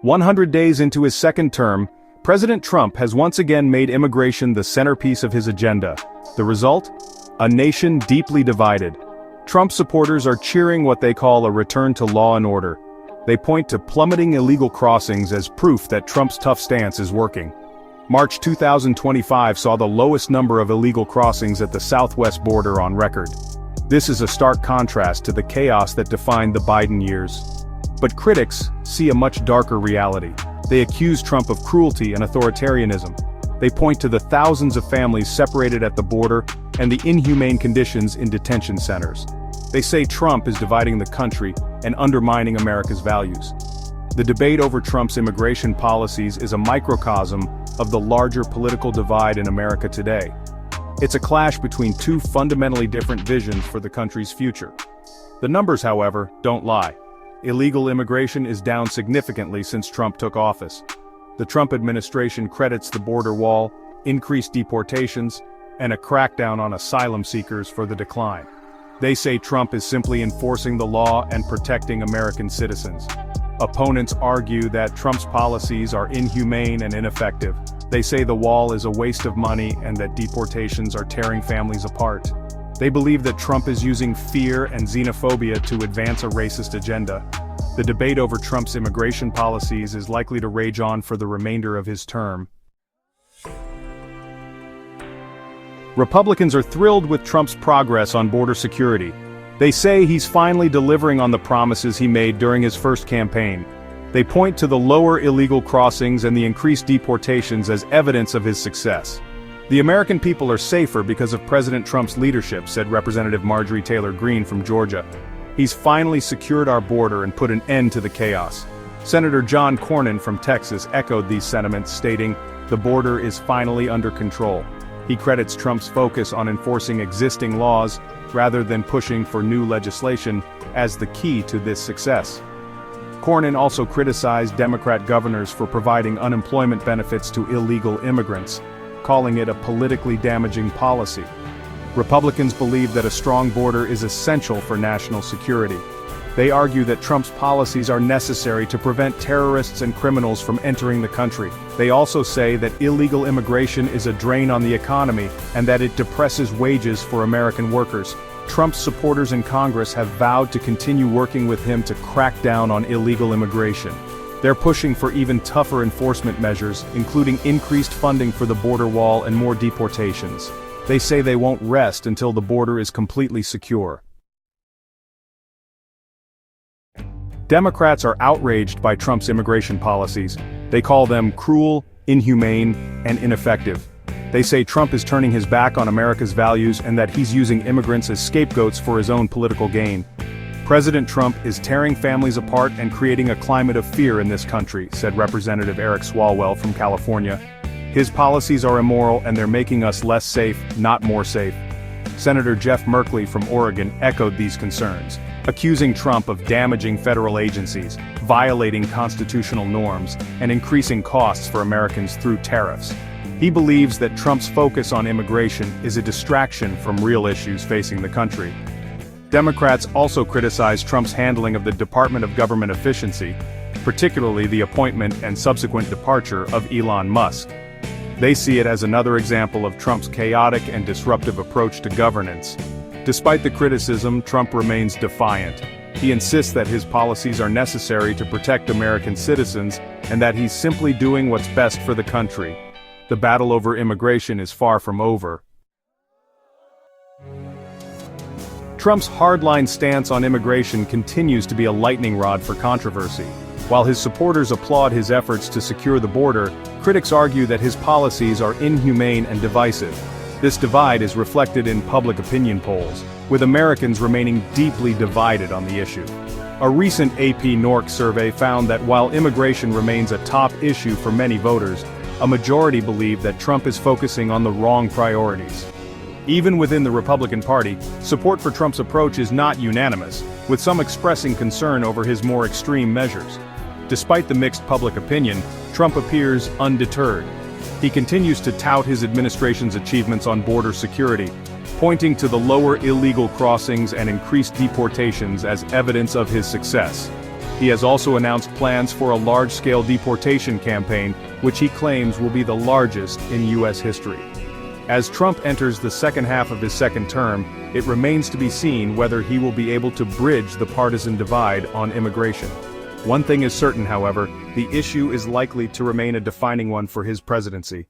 100 days into his second term, President Trump has once again made immigration the centerpiece of his agenda. The result? A nation deeply divided. Trump supporters are cheering what they call a return to law and order. They point to plummeting illegal crossings as proof that Trump's tough stance is working. March 2025 saw the lowest number of illegal crossings at the southwest border on record. This is a stark contrast to the chaos that defined the Biden years. But critics see a much darker reality. They accuse Trump of cruelty and authoritarianism. They point to the thousands of families separated at the border and the inhumane conditions in detention centers. They say Trump is dividing the country and undermining America's values. The debate over Trump's immigration policies is a microcosm of the larger political divide in America today. It's a clash between two fundamentally different visions for the country's future. The numbers, however, don't lie. Illegal immigration is down significantly since Trump took office. The Trump administration credits the border wall, increased deportations, and a crackdown on asylum seekers for the decline. They say Trump is simply enforcing the law and protecting American citizens. Opponents argue that Trump's policies are inhumane and ineffective. They say the wall is a waste of money and that deportations are tearing families apart. They believe that Trump is using fear and xenophobia to advance a racist agenda. The debate over Trump's immigration policies is likely to rage on for the remainder of his term. Republicans are thrilled with Trump's progress on border security. They say he's finally delivering on the promises he made during his first campaign. They point to the lower illegal crossings and the increased deportations as evidence of his success. The American people are safer because of President Trump's leadership, said Representative Marjorie Taylor Greene from Georgia. He's finally secured our border and put an end to the chaos. Senator John Cornyn from Texas echoed these sentiments, stating, "The border is finally under control." He credits Trump's focus on enforcing existing laws, rather than pushing for new legislation, as the key to this success. Cornyn also criticized Democrat governors for providing unemployment benefits to illegal immigrants, calling it a politically damaging policy. Republicans believe that a strong border is essential for national security. They argue that Trump's policies are necessary to prevent terrorists and criminals from entering the country. They also say that illegal immigration is a drain on the economy and that it depresses wages for American workers. Trump's supporters in Congress have vowed to continue working with him to crack down on illegal immigration. They're pushing for even tougher enforcement measures, including increased funding for the border wall and more deportations. They say they won't rest until the border is completely secure. Democrats are outraged by Trump's immigration policies. They call them cruel, inhumane, and ineffective. They say Trump is turning his back on America's values and that he's using immigrants as scapegoats for his own political gain. President Trump is tearing families apart and creating a climate of fear in this country, said Representative Eric Swalwell from California. His policies are immoral and they're making us less safe, not more safe. Senator Jeff Merkley from Oregon echoed these concerns, accusing Trump of damaging federal agencies, violating constitutional norms, and increasing costs for Americans through tariffs. He believes that Trump's focus on immigration is a distraction from real issues facing the country. Democrats also criticize Trump's handling of the Department of Government Efficiency, particularly the appointment and subsequent departure of Elon Musk. They see it as another example of Trump's chaotic and disruptive approach to governance. Despite the criticism, Trump remains defiant. He insists that his policies are necessary to protect American citizens and that he's simply doing what's best for the country. The battle over immigration is far from over. Trump's hardline stance on immigration continues to be a lightning rod for controversy. While his supporters applaud his efforts to secure the border, critics argue that his policies are inhumane and divisive. This divide is reflected in public opinion polls, with Americans remaining deeply divided on the issue. A recent AP NORC survey found that while immigration remains a top issue for many voters, a majority believe that Trump is focusing on the wrong priorities. Even within the Republican Party, support for Trump's approach is not unanimous, with some expressing concern over his more extreme measures. Despite the mixed public opinion, Trump appears undeterred. He continues to tout his administration's achievements on border security, pointing to the lower illegal crossings and increased deportations as evidence of his success. He has also announced plans for a large-scale deportation campaign, which he claims will be the largest in U.S. history. As Trump enters the second half of his second term, it remains to be seen whether he will be able to bridge the partisan divide on immigration. One thing is certain, however, the issue is likely to remain a defining one for his presidency.